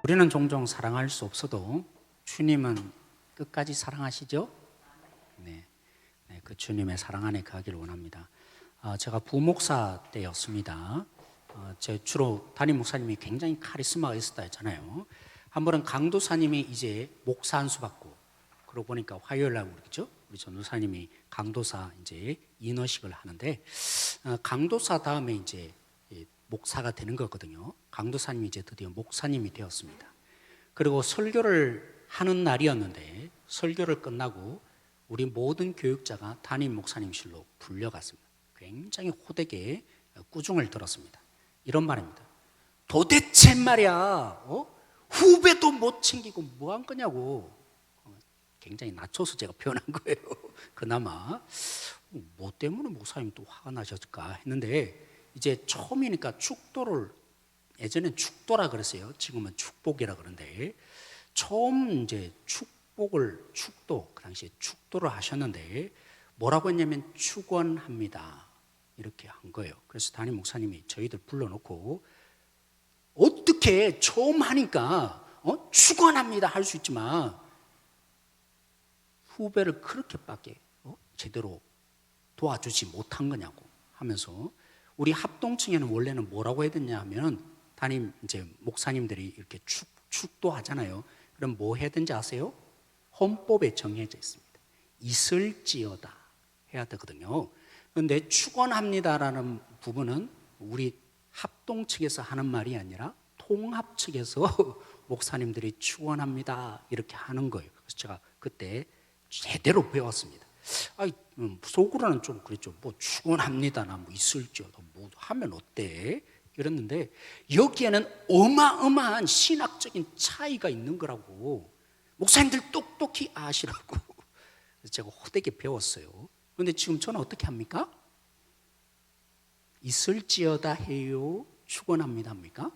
우리는 종종 사랑할 수 없어도 주님은 끝까지 사랑하시죠? 네, 그 주님의 사랑 안에 가기를 원합니다. 제가 부목사 때였습니다. 제 주로 담임 목사님이 굉장히 카리스마가 있었다 했잖아요. 한 번은 강도사님이 이제 목사 한 수 받고, 그러고 보니까 화요일 날 우리 전도사님이 강도사 이제 인허식을 하는데, 강도사 다음에 이제 목사가 되는 거거든요. 강도사님이 이제 드디어 목사님이 되었습니다. 그리고 설교를 하는 날이었는데, 설교를 끝나고 우리 모든 교육자가 담임 목사님실로 불려갔습니다. 굉장히 호되게 꾸중을 들었습니다. 이런 말입니다. 도대체 말이야, 후배도 못 챙기고 뭐 한 거냐고. 굉장히 낮춰서 제가 표현한 거예요. 그나마 뭐 때문에 목사님 또 화가 나셨을까 했는데, 이제 처음이니까 축도를, 예전엔 축도라 그랬어요. 지금은 축복이라 그러는데, 처음 이제 축도, 그 당시에 축도를 하셨는데 뭐라고 했냐면 축원합니다, 이렇게 한 거예요. 그래서 담임 목사님이 저희들 불러놓고, 어떻게 처음 하니까 축원합니다 할 수 있지만 후배를 그렇게밖에 제대로 도와주지 못한 거냐고 하면서, 우리 합동층에는 원래는 뭐라고 해야 되냐 하면, 담임 이제 목사님들이 이렇게 축도 하잖아요. 그럼 뭐 해야 되는지 아세요? 헌법에 정해져 있습니다. 있을지어다 해야 되거든요. 그런데 축원합니다라는 부분은 우리 합동 측에서 하는 말이 아니라 통합 측에서 목사님들이 축원합니다 이렇게 하는 거예요. 그래서 제가 그때 제대로 배웠습니다. 속으로는 좀 그랬죠. 뭐 축원합니다나 뭐 있을지어다 뭐 하면 어때? 이랬는데, 여기에는 어마어마한 신학적인 차이가 있는 거라고 목사님들 똑똑히 아시라고 제가 호되게 배웠어요. 그런데 지금 저는 어떻게 합니까? 있을지어다 해요, 축원합니다 합니까?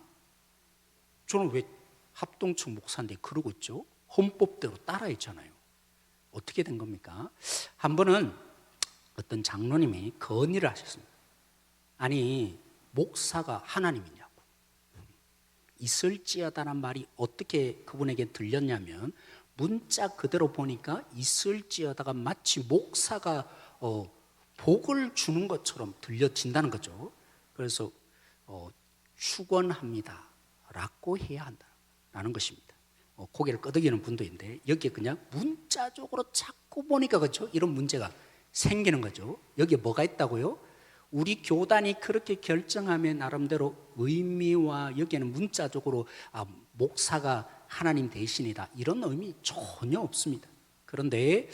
저는 왜 합동층 목사인데 그러고 있죠? 헌법대로 따라했잖아요. 어떻게 된 겁니까? 한 번은 어떤 장로님이 건의를 하셨습니다. 아니, 목사가 하나님이냐고. 있을지어다란 말이 어떻게 그분에게 들렸냐면, 문자 그대로 보니까 있을지어다가 마치 목사가 복을 주는 것처럼 들려진다는 거죠. 그래서 축원합니다 라고 해야 한다라는 것입니다. 고개를 끄덕이는 분도 있는데, 여기에 그냥 문자적으로 자꾸 보니까 그렇죠? 이런 문제가 생기는 거죠. 여기에 뭐가 있다고요? 우리 교단이 그렇게 결정하면 나름대로 의미와, 여기에는 문자적으로 목사가 하나님 대신이다 이런 의미 전혀 없습니다. 그런데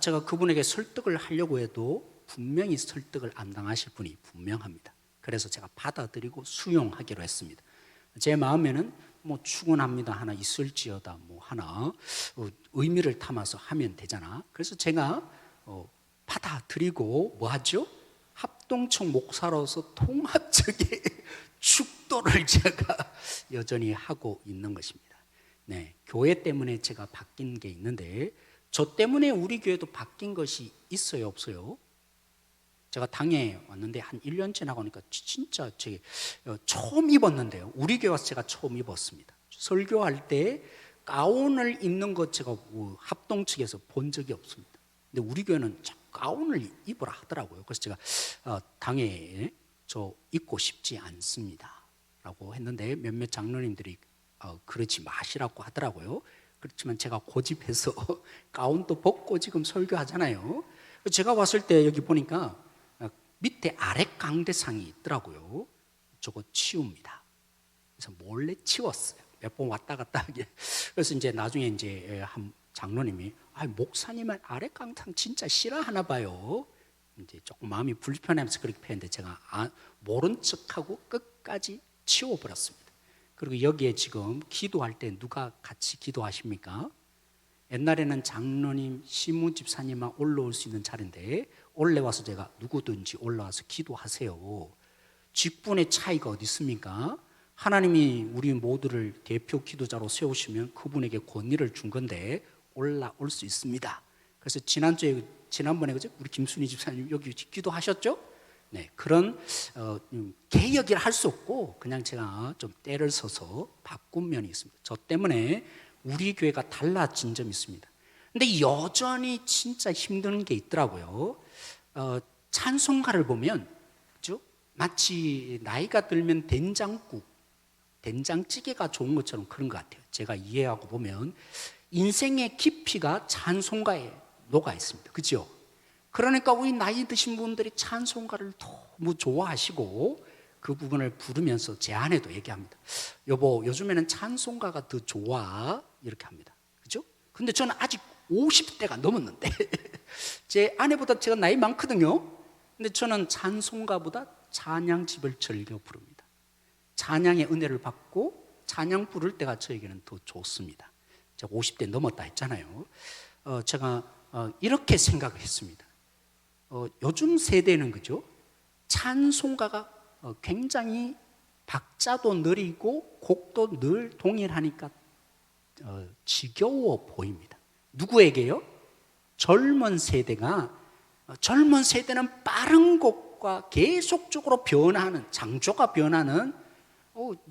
제가 그분에게 설득을 하려고 해도 분명히 설득을 안 당하실 분이 분명합니다. 그래서 제가 받아들이고 수용하기로 했습니다. 제 마음에는 뭐 축원합니다 하나 있을지어다 뭐 하나 의미를 담아서 하면 되잖아. 그래서 제가 받아들이고 뭐 하죠? 합동청 목사로서 통합적인 축도를 제가 여전히 하고 있는 것입니다. 네, 교회 때문에 제가 바뀐 게 있는데, 저 때문에 우리 교회도 바뀐 것이 있어요, 없어요? 제가 당에 왔는데 한 1년 지나고 나니까 진짜 제 처음 입었는데요. 우리 교회 와서 제가 처음 입었습니다. 설교할 때 가운을 입는 것 제가 합동 측에서 본 적이 없습니다. 근데 우리 교회는 가운을 입으라 하더라고요. 그래서 제가 당에 저 입고 싶지 않습니다 라고 했는데, 몇몇 장로님들이 그러지 마시라고 하더라고요. 그렇지만 제가 고집해서 가운도 벗고 지금 설교하잖아요. 제가 왔을 때 여기 보니까 밑에 아래 강대상이 있더라고요. 저거 치웁니다. 그래서 몰래 치웠어요. 몇 번 왔다 갔다 하게. 그래서 이제 나중에 이제 한 장로님이, 목사님은 아래 강상 진짜 싫어하나 봐요. 이제 조금 마음이 불편하면서 그렇게 표현했는데, 제가 모른 척하고 끝까지 치워버렸습니다. 그리고 여기에 지금 기도할 때 누가 같이 기도하십니까? 옛날에는 장로님, 시무집사님만 올라올 수 있는 자리인데, 올라와서 제가 누구든지 올라와서 기도하세요. 직분의 차이가 어디 있습니까? 하나님이 우리 모두를 대표 기도자로 세우시면 그분에게 권위를 준 건데 올라올 수 있습니다. 그래서 지난번에 우리 김순희 집사님 여기 기도하셨죠? 네, 그런 개혁이라 할 수 없고 그냥 제가 좀 때를 써서 바꾼 면이 있습니다. 저 때문에 우리 교회가 달라진 점이 있습니다. 근데 여전히 진짜 힘든 게 있더라고요. 찬송가를 보면 그죠? 마치 나이가 들면 된장국, 된장찌개가 좋은 것처럼 그런 것 같아요. 제가 이해하고 보면 인생의 깊이가 찬송가에 녹아 있습니다. 그죠? 그러니까 우리 나이 드신 분들이 찬송가를 너무 좋아하시고 그 부분을 부르면서 제 아내도 얘기합니다. 여보, 요즘에는 찬송가가 더 좋아. 이렇게 합니다. 그죠? 근데 저는 아직 50대가 넘었는데 제 아내보다 제가 나이 많거든요. 근데 저는 찬송가보다 찬양집을 즐겨 부릅니다. 찬양의 은혜를 받고 찬양 부를 때가 저에게는 더 좋습니다. 제가 50대 넘었다 했잖아요. 제가 이렇게 생각을 했습니다. 요즘 세대는 그죠? 찬송가가 굉장히 박자도 느리고 곡도 늘 동일하니까 지겨워 보입니다. 누구에게요? 젊은 세대는 빠른 곡과 계속적으로 변하는, 장조가 변하는,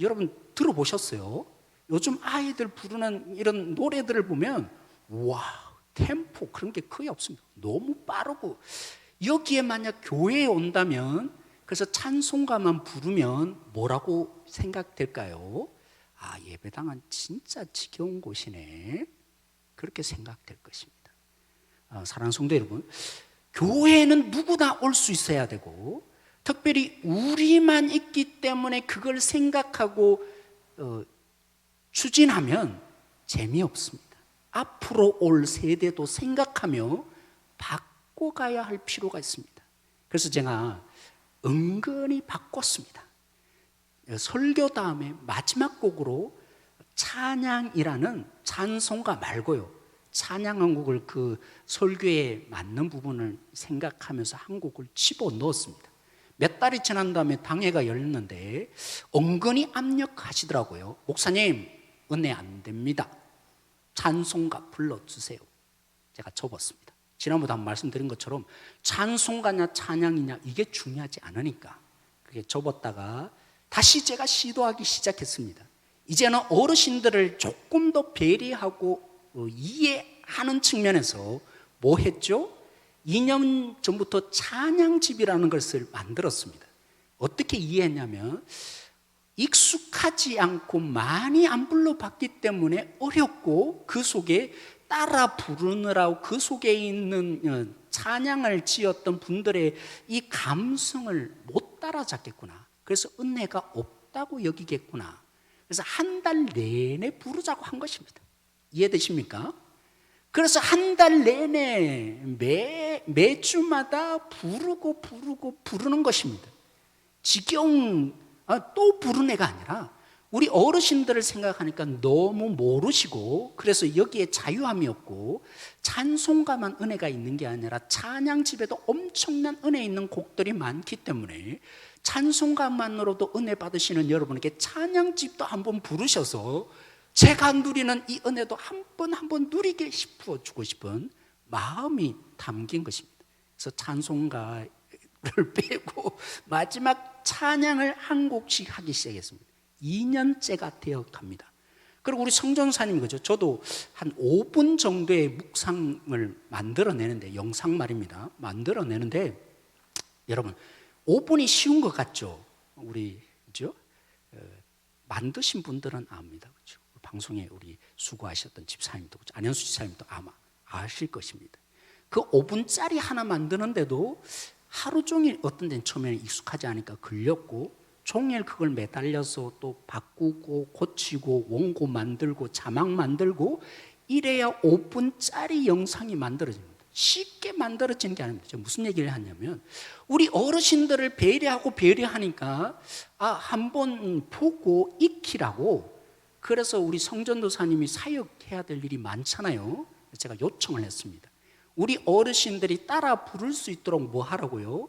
여러분 들어보셨어요? 요즘 아이들 부르는 이런 노래들을 보면 와, 템포 그런 게 거의 없습니다. 너무 빠르고, 여기에 만약 교회에 온다면, 그래서 찬송가만 부르면 뭐라고 생각될까요? 아, 예배당은 진짜 지겨운 곳이네. 그렇게 생각될 것입니다. 사랑하는 성도 여러분, 교회는 누구나 올 수 있어야 되고, 특별히 우리만 있기 때문에 그걸 생각하고 추진하면 재미없습니다. 앞으로 올 세대도 생각하며 바꿔가야 할 필요가 있습니다. 그래서 제가 은근히 바꿨습니다. 설교 다음에 마지막 곡으로 찬양이라는 찬송가 말고요, 찬양 한 곡을 그 설교에 맞는 부분을 생각하면서 한 곡을 집어넣었습니다. 몇 달이 지난 다음에 당회가 열렸는데 은근히 압력하시더라고요. 목사님, 은혜 안 됩니다. 찬송가 불러주세요. 제가 접었습니다. 지난번에 한번 말씀드린 것처럼 찬송가냐 찬양이냐 이게 중요하지 않으니까 그게 접었다가 다시 제가 시도하기 시작했습니다. 이제는 어르신들을 조금 더 배려하고 이해하는 측면에서 뭐 했죠? 2년 전부터 찬양집이라는 것을 만들었습니다. 어떻게 이해했냐면 익숙하지 않고 많이 안 불러봤기 때문에 어렵고 그 속에 따라 부르느라고 그 속에 있는 찬양을 지었던 분들의 이 감성을 못 따라잡겠구나. 그래서 은혜가 없다고 여기겠구나. 그래서 한 달 내내 부르자고 한 것입니다. 이해되십니까? 그래서 한 달 내내 매주마다 부르는 것입니다. 지겨운 또 부르는 애가 아니라 우리 어르신들을 생각하니까 너무 모르시고, 그래서 여기에 자유함이 없고 찬송가만 은혜가 있는 게 아니라 찬양집에도 엄청난 은혜 있는 곡들이 많기 때문에 찬송가만으로도 은혜 받으시는 여러분에게 찬양집도 한번 부르셔서 제가 누리는 이 은혜도 한 번 누리게 싶어주고 싶은 마음이 담긴 것입니다. 그래서 찬송가를 빼고 마지막 찬양을 한 곡씩 하기 시작했습니다. 2년째가 되어 갑니다. 그리고 우리 성전사님, 그죠? 저도 한 5분 정도의 묵상을 만들어내는데, 영상 말입니다. 만들어내는데, 여러분, 5분이 쉬운 것 같죠? 우리, 그죠? 만드신 분들은 압니다. 그죠? 방송에 우리 수고하셨던 집사님도, 그죠? 안현수 집사님도 아마 아실 것입니다. 그 5분짜리 하나 만드는데도 하루 종일 어떤 데는 처음에는 익숙하지 않으니까 걸렸고, 종일 그걸 매달려서 또 바꾸고 고치고 원고 만들고 자막 만들고 이래야 5분짜리 영상이 만들어집니다. 쉽게 만들어지는 게 아닙니다. 제가 무슨 얘기를 하냐면 우리 어르신들을 배려하니까 한번 보고 익히라고, 그래서 우리 성전도사님이 사역해야 될 일이 많잖아요. 제가 요청을 했습니다. 우리 어르신들이 따라 부를 수 있도록 뭐 하라고요?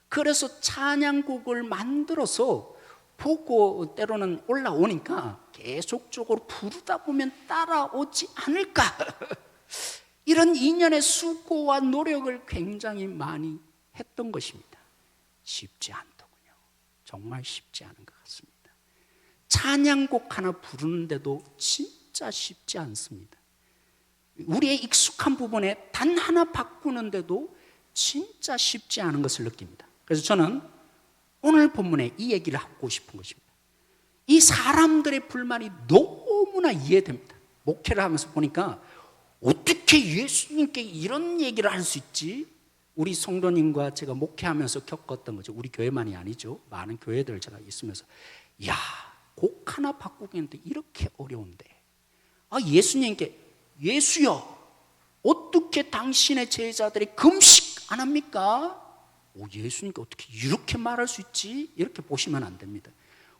그래서 찬양곡을 만들어서 보고 때로는 올라오니까 계속적으로 부르다 보면 따라오지 않을까. 이런 2년의 수고와 노력을 굉장히 많이 했던 것입니다. 쉽지 않더군요. 정말 쉽지 않은 것 같습니다. 찬양곡 하나 부르는데도 진짜 쉽지 않습니다. 우리의 익숙한 부분에 단 하나 바꾸는데도 진짜 쉽지 않은 것을 느낍니다. 그래서 저는 오늘 본문에 이 얘기를 하고 싶은 것입니다. 이 사람들의 불만이 너무나 이해됩니다. 목회를 하면서 보니까 어떻게 예수님께 이런 얘기를 할 수 있지? 우리 성도님과 제가 목회하면서 겪었던 거죠. 우리 교회만이 아니죠. 많은 교회들 제가 있으면서 야, 곡 하나 바꾸겠는데 이렇게 어려운데 예수님께 예수여 어떻게 당신의 제자들이 금식 안 합니까? 예수님께 어떻게 이렇게 말할 수 있지? 이렇게 보시면 안 됩니다.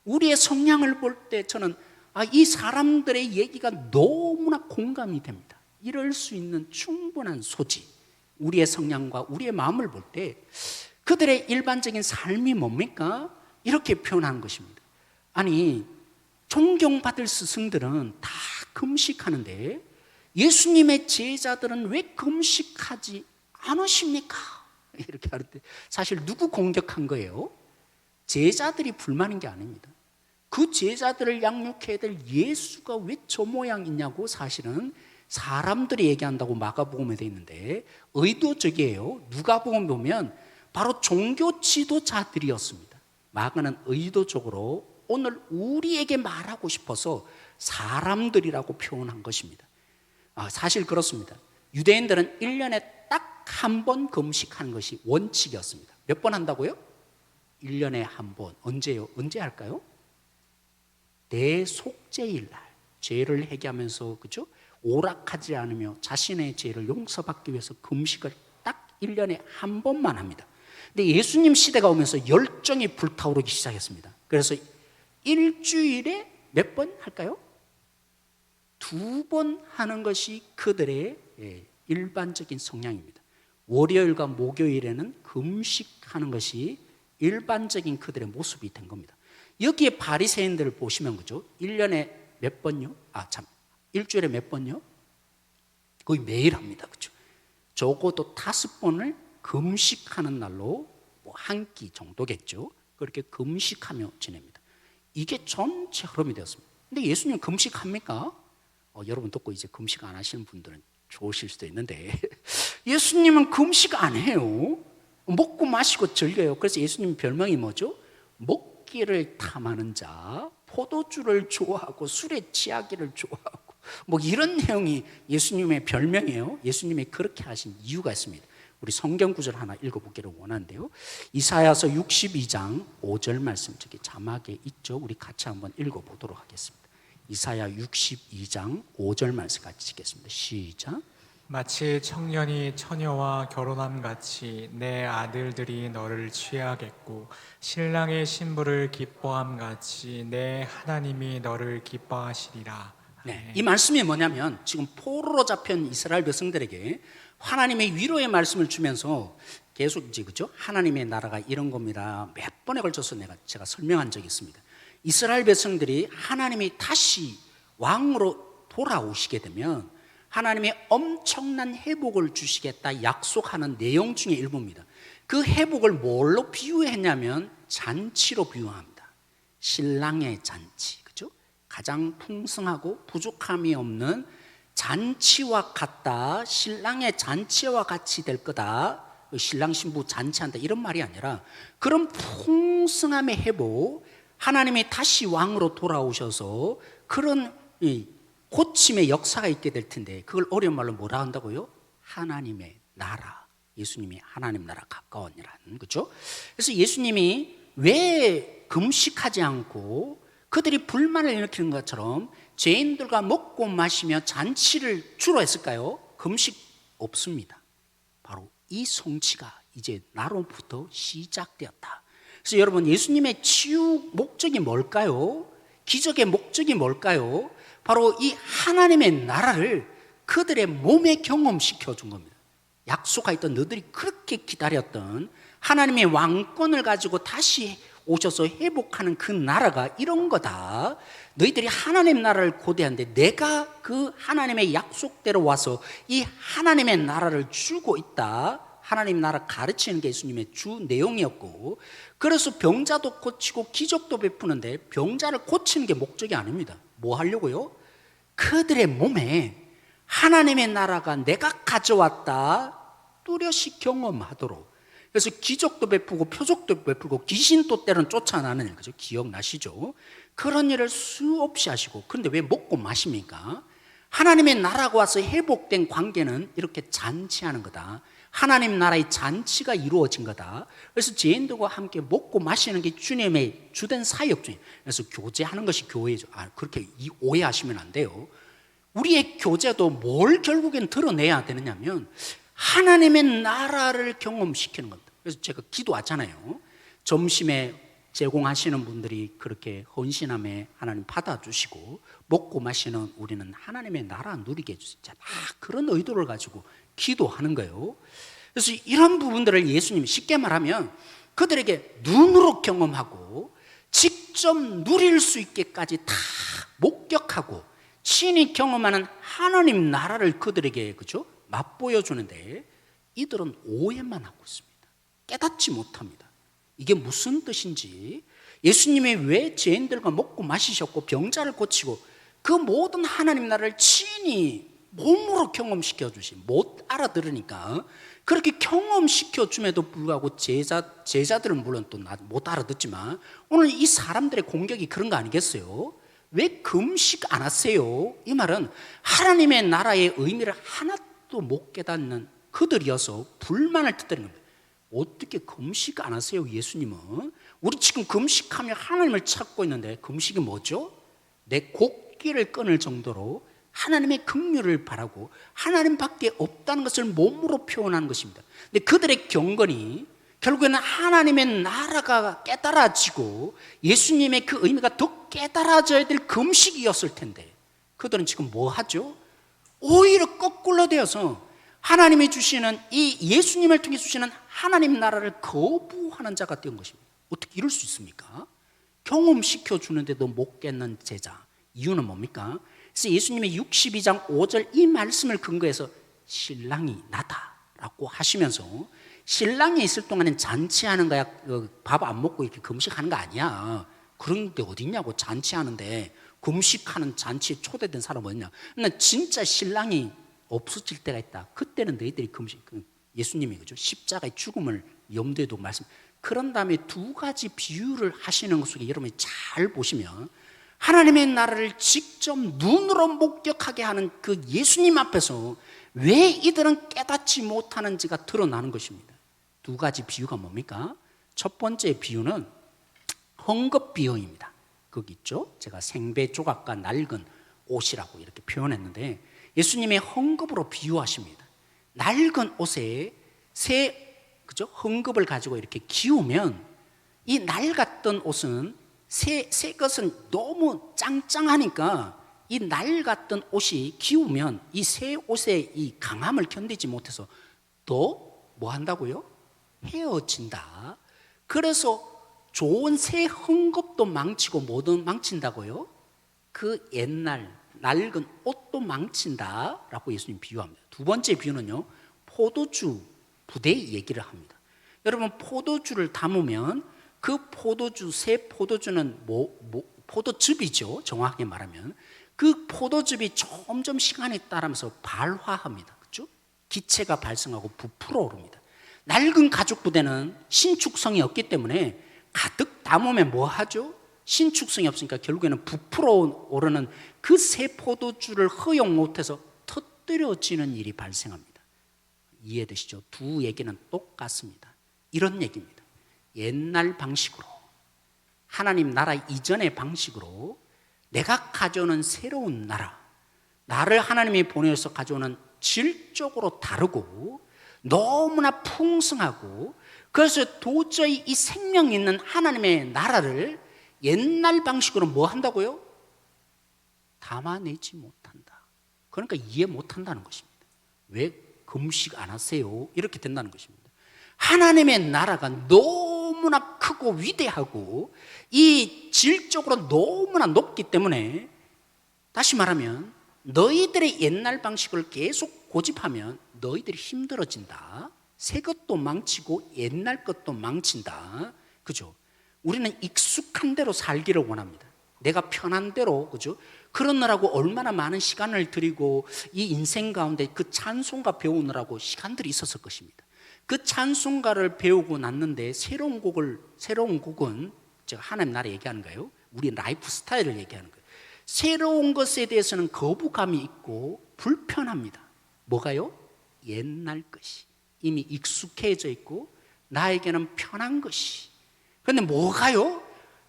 우리의 성향을 볼 때 저는 이 사람들의 얘기가 너무나 공감이 됩니다. 이럴 수 있는 충분한 소지, 우리의 성향과 우리의 마음을 볼 때 그들의 일반적인 삶이 뭡니까? 이렇게 표현하는 것입니다. 아니, 존경받을 스승들은 다 금식하는데 예수님의 제자들은 왜 금식하지 않으십니까? 이렇게 할 때 사실 누구 공격한 거예요? 제자들이 불만인 게 아닙니다. 그 제자들을 양육해야 될 예수가 왜 저 모양이냐고 사실은 사람들이 얘기한다고 마가복음에 되어 있는데 의도적이에요. 누가복음 보면 바로 종교 지도자들이었습니다. 마가는 의도적으로 오늘 우리에게 말하고 싶어서 사람들이라고 표현한 것입니다. 사실 그렇습니다. 유대인들은 1년에 딱 한 번 금식하는 것이 원칙이었습니다. 몇 번 한다고요? 1년에 한 번. 언제요? 언제 할까요? 대속죄일 날. 죄를 회개하면서, 그죠? 오락하지 않으며 자신의 죄를 용서받기 위해서 금식을 딱 1년에 한 번만 합니다. 근데 예수님 시대가 오면서 열정이 불타오르기 시작했습니다. 그래서 일주일에 몇 번 할까요? 2번 하는 것이 그들의 일반적인 성향입니다. 월요일과 목요일에는 금식하는 것이 일반적인 그들의 모습이 된 겁니다. 여기에 바리새인들을 보시면 그죠? 1년에 몇 번요? 일주일에 몇 번요? 거의 매일 합니다. 그죠? 적어도 5번을 금식하는 날로 한 끼 정도겠죠. 그렇게 금식하며 지냅니다. 이게 전체 흐름이 되었습니다. 근데 예수님 금식합니까? 여러분 듣고 이제 금식 안 하시는 분들은 좋으실 수도 있는데 예수님은 금식 안 해요. 먹고 마시고 즐겨요. 그래서 예수님 별명이 뭐죠? 먹기를 탐하는 자, 포도주를 좋아하고 술에 취하기를 좋아하고 이런 내용이 예수님의 별명이에요. 예수님이 그렇게 하신 이유가 있습니다. 우리 성경 구절 하나 읽어보기를 원하는데요. 이사야서 62장 5절 말씀 저기 자막에 있죠. 우리 같이 한번 읽어보도록 하겠습니다. 이사야 62장 5절 말씀 같이 읽겠습니다. 시작. 마치 청년이 처녀와 결혼함 같이 내 아들들이 너를 취하겠고 신랑의 신부를 기뻐함 같이 내 하나님이 너를 기뻐하시리라. 네, 이 말씀이 뭐냐면 지금 포로로 잡힌 이스라엘 백성들에게 하나님의 위로의 말씀을 주면서 계속 이제 그죠? 하나님의 나라가 이런 겁니다. 몇 번에 걸쳐서 제가 설명한 적이 있습니다. 이스라엘 백성들이 하나님이 다시 왕으로 돌아오시게 되면 하나님이 엄청난 회복을 주시겠다 약속하는 내용 중에 일부입니다. 그 회복을 뭘로 비유했냐면 잔치로 비유합니다. 신랑의 잔치, 그죠? 가장 풍성하고 부족함이 없는 잔치와 같다. 신랑의 잔치와 같이 될 거다. 신랑 신부 잔치한다 이런 말이 아니라 그런 풍성함의 회복, 하나님이 다시 왕으로 돌아오셔서 그런 고침의 역사가 있게 될 텐데 그걸 어려운 말로 뭐라 한다고요? 하나님의 나라. 예수님이 하나님 나라 가까웠니라는 거죠. 그래서 예수님이 왜 금식하지 않고 그들이 불만을 일으키는 것처럼 죄인들과 먹고 마시며 잔치를 주로 했을까요? 금식 없습니다. 바로 이 성취가 이제 나로부터 시작되었다. 그래서 여러분 예수님의 치유 목적이 뭘까요? 기적의 목적이 뭘까요? 바로 이 하나님의 나라를 그들의 몸에 경험시켜 준 겁니다. 약속하였던 너희들이 그렇게 기다렸던 하나님의 왕권을 가지고 다시 오셔서 회복하는 그 나라가 이런 거다. 너희들이 하나님 나라를 고대하는데 내가 그 하나님의 약속대로 와서 이 하나님의 나라를 주고 있다. 하나님 나라 가르치는 게 예수님의 주 내용이었고, 그래서 병자도 고치고 기적도 베푸는데 병자를 고치는 게 목적이 아닙니다. 뭐 하려고요? 그들의 몸에 하나님의 나라가 내가 가져왔다 뚜렷이 경험하도록. 그래서 기적도 베푸고 표적도 베풀고 귀신도 때로는 쫓아나는 일, 그죠? 기억나시죠? 그런 일을 수없이 하시고, 그런데 왜 먹고 마십니까? 하나님의 나라가 와서 회복된 관계는 이렇게 잔치하는 거다. 하나님 나라의 잔치가 이루어진 거다. 그래서 죄인들과 함께 먹고 마시는 게 주님의 주된 사역 중이에요. 그래서 교제하는 것이 교회죠. 그렇게 오해하시면 안 돼요. 우리의 교제도 뭘 결국엔 드러내야 되느냐면 하나님의 나라를 경험시키는 겁니다. 그래서 제가 기도하잖아요. 점심에 제공하시는 분들이 그렇게 헌신함에 하나님 받아주시고, 먹고 마시는 우리는 하나님의 나라 누리게 해주세요. 자, 그런 의도를 가지고 기도하는 거예요. 그래서 이런 부분들을 예수님이 쉽게 말하면 그들에게 눈으로 경험하고 직접 누릴 수 있게까지 다 목격하고 친히 경험하는 하나님 나라를 그들에게, 그죠? 맛보여 주는데 이들은 오해만 하고 있습니다. 깨닫지 못합니다. 이게 무슨 뜻인지, 예수님이 왜 죄인들과 먹고 마시셨고 병자를 고치고 그 모든 하나님 나라를 친히 몸으로 경험시켜 주신, 못 알아들으니까 그렇게 경험시켜 줌에도 불구하고 제자들은 물론 또 못 알아듣지만 오늘 이 사람들의 공격이 그런 거 아니겠어요? 왜 금식 안 하세요? 이 말은 하나님의 나라의 의미를 하나도 못 깨닫는 그들이어서 불만을 터뜨리는 겁니다. 어떻게 금식 안 하세요? 예수님은 우리 지금 금식하며 하나님을 찾고 있는데, 금식이 뭐죠? 내 곡기를 끊을 정도로 하나님의 긍휼을 바라고 하나님밖에 없다는 것을 몸으로 표현하는 것입니다. 근데 그들의 경건이 결국에는 하나님의 나라가 깨달아지고 예수님의 그 의미가 더 깨달아져야 될 금식이었을 텐데, 그들은 지금 뭐 하죠? 오히려 거꾸로 되어서 하나님이 주시는 이 예수님을 통해 주시는 하나님 나라를 거부하는 자가 된 것입니다. 어떻게 이럴 수 있습니까? 경험시켜 주는데도 못 깨는 제자. 이유는 뭡니까? 그래서 예수님의 62장 5절 이 말씀을 근거해서 신랑이 나다라고 하시면서, 신랑이 있을 동안엔 잔치하는 거야, 밥 안 먹고 이렇게 금식하는 거 아니야. 그런 게 어딨냐고. 잔치하는데 금식하는 잔치에 초대된 사람 어딨냐. 근데 진짜 신랑이 없어질 때가 있다. 그때는 너희들이 금식, 예수님이 그죠? 십자가의 죽음을 염두에 두고 말씀. 그런 다음에 두 가지 비유를 하시는 것 속에 여러분이 잘 보시면 하나님의 나라를 직접 눈으로 목격하게 하는 그 예수님 앞에서 왜 이들은 깨닫지 못하는지가 드러나는 것입니다. 두 가지 비유가 뭡니까? 첫 번째 비유는 헝겊 비유입니다. 거기 있죠? 제가 생배 조각과 낡은 옷이라고 이렇게 표현했는데, 예수님의 헝겊으로 비유하십니다. 낡은 옷에 그죠? 헝겊을 가지고 이렇게 기우면 이 낡았던 옷은 새 것은 너무 짱짱하니까 이 낡았던 옷이 기우면 이 새 옷의 이 강함을 견디지 못해서 또 뭐 한다고요? 헤어진다. 그래서 좋은 새 헝겊도 망치고 뭐든 망친다고요? 그 옛날 낡은 옷도 망친다라고 예수님 비유합니다. 두 번째 비유는요, 포도주 부대 얘기를 합니다. 여러분, 포도주를 담으면 그 포도주, 새 포도주는 포도즙이죠. 정확하게 말하면 그 포도즙이 점점 시간이 따르면서 발화합니다. 그렇죠? 기체가 발생하고 부풀어 오릅니다. 낡은 가죽 부대는 신축성이 없기 때문에 가득 담으면 뭐 하죠? 신축성이 없으니까 결국에는 부풀어 오르는 그 새 포도주를 허용 못해서 터뜨려지는 일이 발생합니다. 이해되시죠? 두 얘기는 똑같습니다. 이런 얘기입니다. 옛날 방식으로, 하나님 나라 이전의 방식으로 내가 가져오는 새로운 나라, 나를 하나님이 보내서 가져오는 질적으로 다르고 너무나 풍성하고, 그래서 도저히 이 생명 있는 하나님의 나라를 옛날 방식으로 뭐 한다고요? 담아내지 못한다. 그러니까 이해 못한다는 것입니다. 왜 금식 안 하세요? 이렇게 된다는 것입니다. 하나님의 나라가 너무나 크고 위대하고 이 질적으로 너무나 높기 때문에, 다시 말하면 너희들의 옛날 방식을 계속 고집하면 너희들이 힘들어진다. 새 것도 망치고 옛날 것도 망친다. 그죠? 우리는 익숙한 대로 살기를 원합니다. 내가 편한 대로, 그죠? 그러느라고 얼마나 많은 시간을 들이고 이 인생 가운데 그 찬송가 배우느라고 시간들이 있었을 것입니다. 그 찬송가를 배우고 났는데 새로운 곡은 제가 하나님 나라 얘기하는 거예요. 우리 라이프 스타일을 얘기하는 거예요. 새로운 것에 대해서는 거부감이 있고 불편합니다. 뭐가요? 옛날 것이 이미 익숙해져 있고 나에게는 편한 것이. 그런데 뭐가요?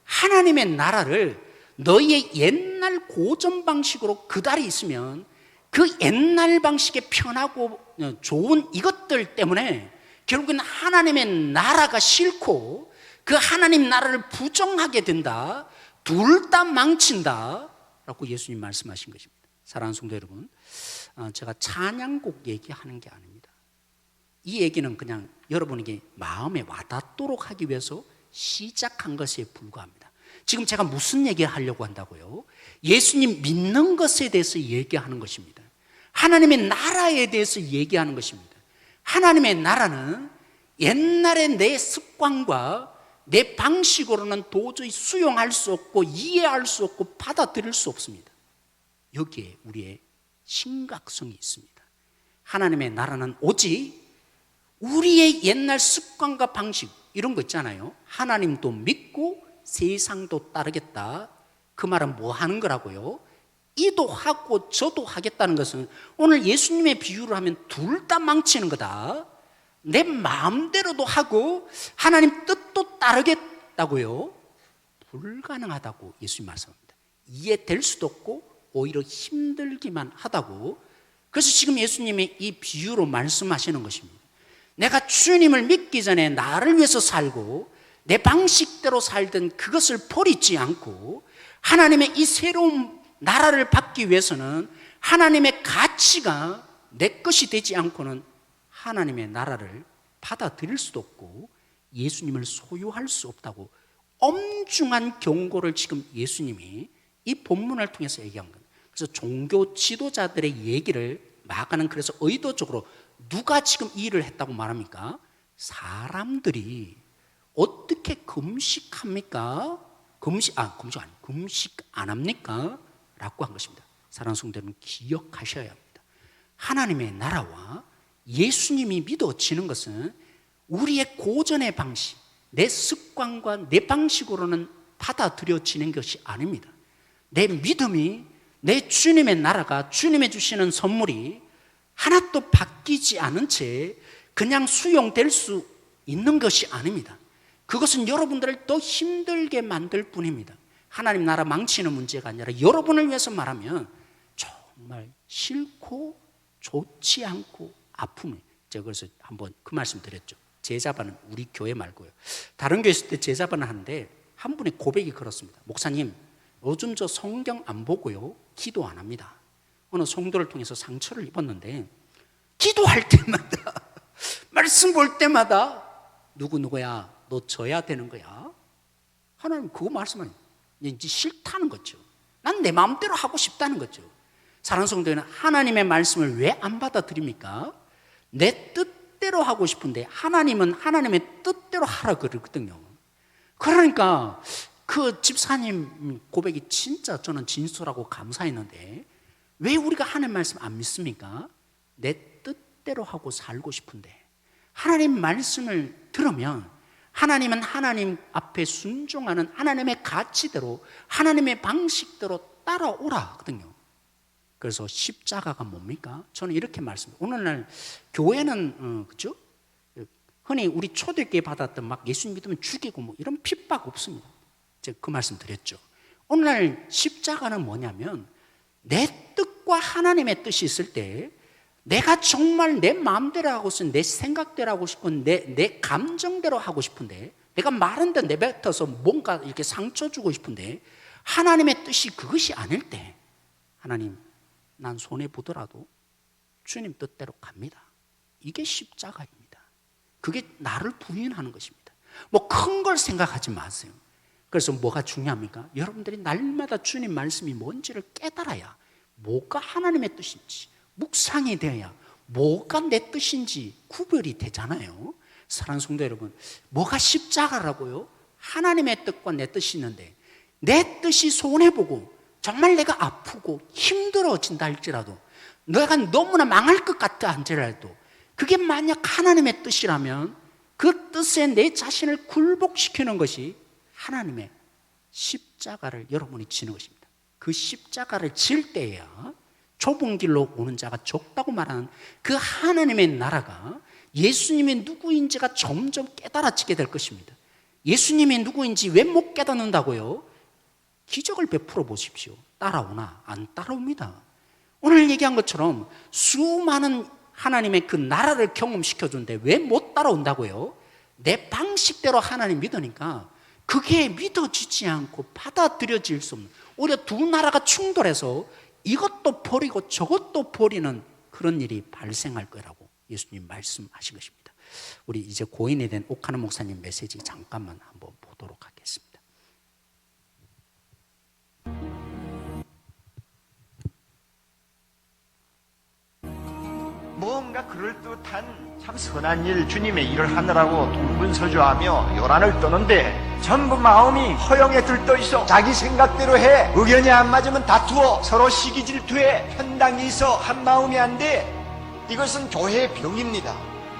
하나님의 나라를 너희의 옛날 고전 방식으로 그달이 있으면 그 옛날 방식의 편하고 좋은 이것들 때문에 결국은 하나님의 나라가 싫고 그 하나님 나라를 부정하게 된다. 둘 다 망친다 라고 예수님 말씀하신 것입니다. 사랑하는 성도 여러분, 제가 찬양곡 얘기하는 게 아닙니다. 이 얘기는 그냥 여러분에게 마음에 와닿도록 하기 위해서 시작한 것에 불과합니다. 지금 제가 무슨 얘기 하려고 한다고요? 예수님 믿는 것에 대해서 얘기하는 것입니다. 하나님의 나라에 대해서 얘기하는 것입니다. 하나님의 나라는 옛날의 내 습관과 내 방식으로는 도저히 수용할 수 없고 이해할 수 없고 받아들일 수 없습니다. 여기에 우리의 심각성이 있습니다. 하나님의 나라는 오직 우리의 옛날 습관과 방식 이런 거 있잖아요. 하나님도 믿고 세상도 따르겠다. 그 말은 뭐 하는 거라고요? 이도 하고 저도 하겠다는 것은 오늘 예수님의 비유를 하면 둘 다 망치는 거다. 내 마음대로도 하고 하나님 뜻도 따르겠다고요? 불가능하다고 예수님 말씀합니다. 이해될 수도 없고 오히려 힘들기만 하다고. 그래서 지금 예수님이 이 비유로 말씀하시는 것입니다. 내가 주님을 믿기 전에 나를 위해서 살고 내 방식대로 살던 그것을 버리지 않고 하나님의 이 새로운 나라를 받기 위해서는 하나님의 가치가 내 것이 되지 않고는 하나님의 나라를 받아들일 수도 없고 예수님을 소유할 수 없다고 엄중한 경고를 지금 예수님이 이 본문을 통해서 얘기한 거예요. 그래서 종교 지도자들의 얘기를 마가는 그래서 의도적으로 누가 지금 이 일을 했다고 말합니까? 사람들이 어떻게 금식합니까? 금식 안 합니까? 라고 한 것입니다. 사랑하는 성도는 기억하셔야 합니다. 하나님의 나라와 예수님이 믿어지는 것은 우리의 고전의 방식, 내 습관과 내 방식으로는 받아들여지는 것이 아닙니다. 내 믿음이, 내 주님의 나라가, 주님의 주시는 선물이 하나도 바뀌지 않은 채 그냥 수용될 수 있는 것이 아닙니다. 그것은 여러분들을 더 힘들게 만들 뿐입니다. 하나님 나라 망치는 문제가 아니라 여러분을 위해서 말하면 정말 싫고 좋지 않고 아픔이. 제가 그래서 한번 그 말씀 드렸죠. 제자반은 우리 교회 말고요. 다른 교회 있을 때 제자반을 하는데 한 분의 고백이 그렇습니다. 목사님, 요즘 저 성경 안 보고요, 기도 안 합니다. 어느 성도를 통해서 상처를 입었는데 기도할 때마다 말씀 볼 때마다 누구야 너 져야 되는 거야. 하나님 그거 말씀하니 이제 싫다는 거죠. 난 내 마음대로 하고 싶다는 거죠. 사랑하는 성도는 하나님의 말씀을 왜 안 받아들입니까? 내 뜻대로 하고 싶은데 하나님은 하나님의 뜻대로 하라 그러거든요. 그러니까 그 집사님 고백이 진짜 저는 진솔하고 감사했는데 왜 우리가 하나님 말씀 안 믿습니까? 내 뜻대로 하고 살고 싶은데 하나님 말씀을 들으면 하나님은 하나님 앞에 순종하는 하나님의 가치대로 하나님의 방식대로 따라오라 하거든요. 그래서 십자가가 뭡니까? 저는 이렇게 말씀드려요. 오늘날 교회는 그죠? 흔히 우리 초대교회 받았던 막 예수님 믿으면 죽이고 뭐 이런 핍박 없습니다. 제가 그 말씀 드렸죠. 오늘날 십자가는 뭐냐면 내 뜻과 하나님의 뜻이 있을 때 내가 정말 내 마음대로 하고 싶은 내 생각대로 하고 싶은 내 감정대로 하고 싶은데 내가 마른 데 내뱉어서 뭔가 이렇게 상처 주고 싶은데 하나님의 뜻이 그것이 아닐 때 하나님 난 손해보더라도 주님 뜻대로 갑니다. 이게 십자가입니다. 그게 나를 부인하는 것입니다. 뭐 큰 걸 생각하지 마세요. 그래서 뭐가 중요합니까? 여러분들이 날마다 주님 말씀이 뭔지를 깨달아야 뭐가 하나님의 뜻인지 묵상이 되어야 뭐가 내 뜻인지 구별이 되잖아요. 사랑하는 성도 여러분, 뭐가 십자가라고요? 하나님의 뜻과 내 뜻이 있는데 내 뜻이 손해보고 정말 내가 아프고 힘들어진다 할지라도 내가 너무나 망할 것 같다 할지라도 그게 만약 하나님의 뜻이라면 그 뜻에 내 자신을 굴복시키는 것이 하나님의 십자가를 여러분이 지는 것입니다. 그 십자가를 질 때야 좁은 길로 오는 자가 적다고 말하는 그 하나님의 나라가 예수님이 누구인지가 점점 깨달아지게 될 것입니다. 예수님이 누구인지 왜 못 깨닫는다고요? 기적을 베풀어 보십시오. 따라오나? 안 따라옵니다. 오늘 얘기한 것처럼 수많은 하나님의 그 나라를 경험시켜주는데 왜 못 따라온다고요? 내 방식대로 하나님 믿으니까 그게 믿어지지 않고 받아들여질 수 없는, 오히려 두 나라가 충돌해서 이것도 버리고 저것도 버리는 그런 일이 발생할 거라고 예수님 말씀하신 것입니다. 우리 이제 고인이 된 옥하는 목사님 메시지 잠깐만 한번 보도록 하겠습니다. 뭔가 그럴듯한 참 선한 일, 주님의 일을 하느라고 동분서주하며 요란을 떠는데 전부 마음이 허영에 들떠있어 자기 생각대로 해. 의견이 안 맞으면 다투어 서로 시기 질투해. 편당이 있어 한 마음이 안 돼. 이것은 교회의 병입니다.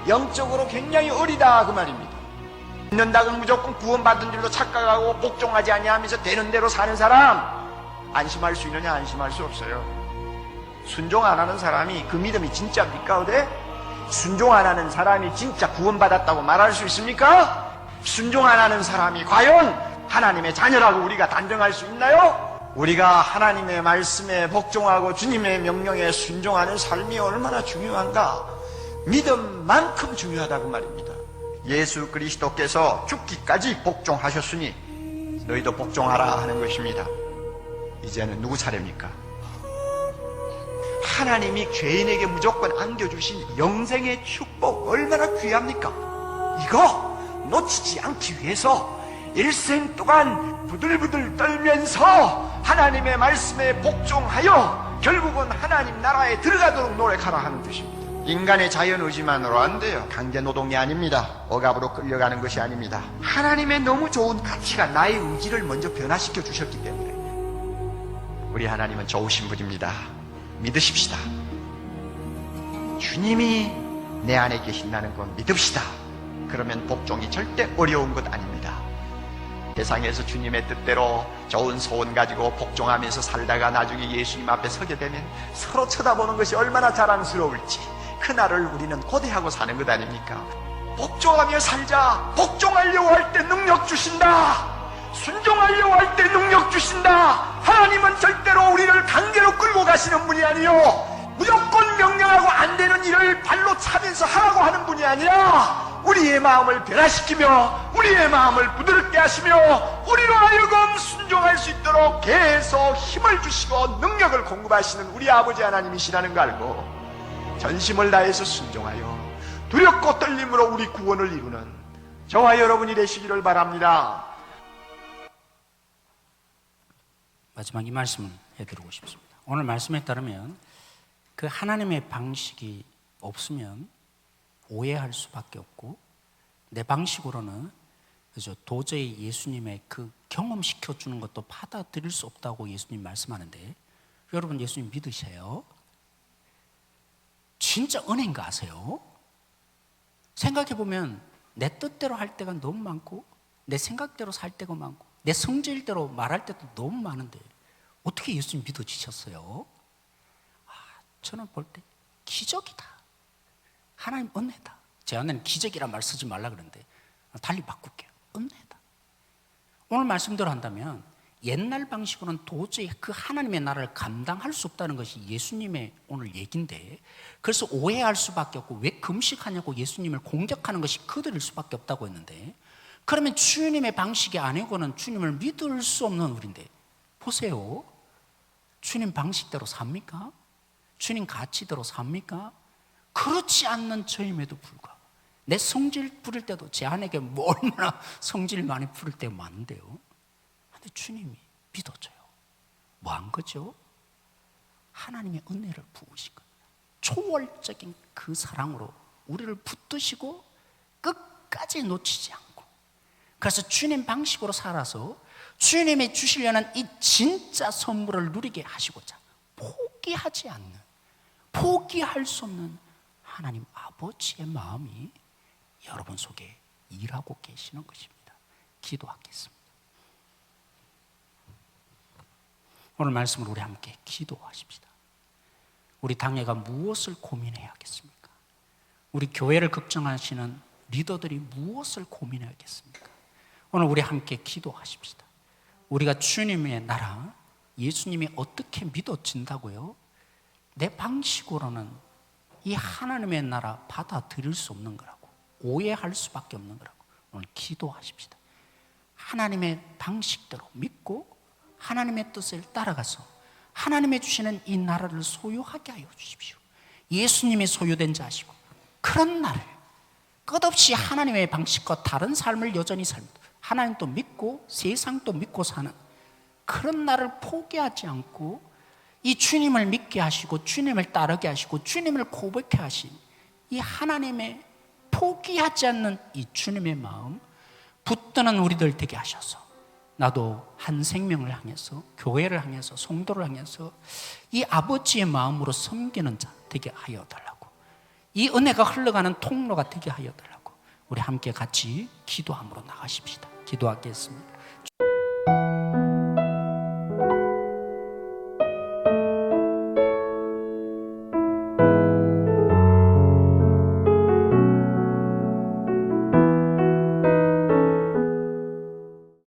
영적으로 굉장히 어리다 그 말입니다. 믿는다고 무조건 구원받은 줄로 착각하고 복종하지 아니하면서 되는 대로 사는 사람, 안심할 수 있느냐? 안심할 수 없어요. 순종 안 하는 사람이 그 믿음이 진짜입니까? 어때? 순종 안 하는 사람이 진짜 구원받았다고 말할 수 있습니까? 순종 안 하는 사람이 과연 하나님의 자녀라고 우리가 단정할 수 있나요? 우리가 하나님의 말씀에 복종하고 주님의 명령에 순종하는 삶이 얼마나 중요한가? 믿음만큼 중요하다고 말입니다. 예수 그리스도께서 죽기까지 복종하셨으니 너희도 복종하라 하는 것입니다. 이제는 누구 차례입니까? 하나님이 죄인에게 무조건 안겨주신 영생의 축복 얼마나 귀합니까? 이거 놓치지 않기 위해서 일생 동안 부들부들 떨면서 하나님의 말씀에 복종하여 결국은 하나님 나라에 들어가도록 노력하라 하는 뜻입니다. 인간의 자연 의지만으로 안 돼요. 강제 노동이 아닙니다. 억압으로 끌려가는 것이 아닙니다. 하나님의 너무 좋은 가치가 나의 의지를 먼저 변화시켜 주셨기 때문에 우리 하나님은 좋으신 분입니다. 믿으십시다. 주님이 내 안에 계신다는 건 믿읍시다. 그러면 복종이 절대 어려운 것 아닙니다. 세상에서 주님의 뜻대로 좋은 소원 가지고 복종하면서 살다가 나중에 예수님 앞에 서게 되면 서로 쳐다보는 것이 얼마나 자랑스러울지 그날을 우리는 고대하고 사는 것 아닙니까? 복종하며 살자. 복종하려고 할 때 능력 주신다. 순종하려고 할 때 능력 주신다. 하나님은 절대로 우리를 강제로 끌고 가시는 분이 아니요, 무조건 명령하고 안 되는 일을 발로 차면서 하라고 하는 분이 아니라 우리의 마음을 변화시키며 우리의 마음을 부드럽게 하시며 우리로 하여금 순종할 수 있도록 계속 힘을 주시고 능력을 공급하시는 우리 아버지 하나님이시라는 걸 알고 전심을 다해서 순종하여 두렵고 떨림으로 우리 구원을 이루는 저와 여러분이 되시기를 바랍니다. 마지막 이 말씀을 해드리고 싶습니다. 오늘 말씀에 따르면 그 하나님의 방식이 없으면 오해할 수밖에 없고 내 방식으로는 그죠, 도저히 예수님의 그 경험시켜 주는 것도 받아들일 수 없다고 예수님 말씀하는데, 여러분 예수님 믿으세요? 진짜 은혜인 거 아세요? 생각해보면 내 뜻대로 할 때가 너무 많고 내 생각대로 살 때가 많고 내 성질대로 말할 때도 너무 많은데 어떻게 예수님 믿어지셨어요? 저는 볼 때 기적이다, 하나님 은혜다. 제 안에는 기적이란 말 쓰지 말라 그러는데 달리 바꿀게요. 은혜다. 오늘 말씀대로 한다면 옛날 방식으로는 도저히 그 하나님의 나라를 감당할 수 없다는 것이 예수님의 오늘 얘기인데, 그래서 오해할 수밖에 없고 왜 금식하냐고 예수님을 공격하는 것이 그들일 수밖에 없다고 했는데, 그러면 주님의 방식이 아니고는 주님을 믿을 수 없는 우리인데, 보세요. 주님 방식대로 삽니까? 주님 가치대로 삽니까? 그렇지 않는 저임에도 불구하고 내 성질 부릴 때도 제 아내에게 뭐 얼마나 성질 많이 부릴 때 많은데요. 근데 주님이 믿어져요. 뭐 한 거죠? 하나님의 은혜를 부으신 겁니다. 초월적인 그 사랑으로 우리를 붙드시고 끝까지 놓치지 않고, 그래서 주님 방식으로 살아서 주님이 주시려는 이 진짜 선물을 누리게 하시고자 포기하지 않는, 포기할 수 없는 하나님 아버지의 마음이 여러분 속에 일하고 계시는 것입니다. 기도하겠습니다. 오늘 말씀을 우리 함께 기도하십시다. 우리 당회가 무엇을 고민해야겠습니까? 우리 교회를 걱정하시는 리더들이 무엇을 고민해야겠습니까? 오늘 우리 함께 기도하십시다. 우리가 주님의 나라, 예수님이 어떻게 믿어진다고요? 내 방식으로는 이 하나님의 나라 받아들일 수 없는 거라고, 오해할 수밖에 없는 거라고 오늘 기도하십시다. 하나님의 방식대로 믿고 하나님의 뜻을 따라가서 하나님의 주시는 이 나라를 소유하게 하여 주십시오. 예수님이 소유된 자시고 그런 나를 끝없이 하나님의 방식과 다른 삶을 여전히 살면서 하나님도 믿고 세상도 믿고 사는 그런 나를 포기하지 않고 이 주님을 믿게 하시고 주님을 따르게 하시고 주님을 고백해 하신 이 하나님의 포기하지 않는 이 주님의 마음 붙드는 우리들 되게 하셔서 나도 한 생명을 향해서, 교회를 향해서, 성도를 향해서 이 아버지의 마음으로 섬기는 자 되게 하여 달라고, 이 은혜가 흘러가는 통로가 되게 하여 달라고 우리 함께 같이 기도함으로 나가십시다. 기도하겠습니다.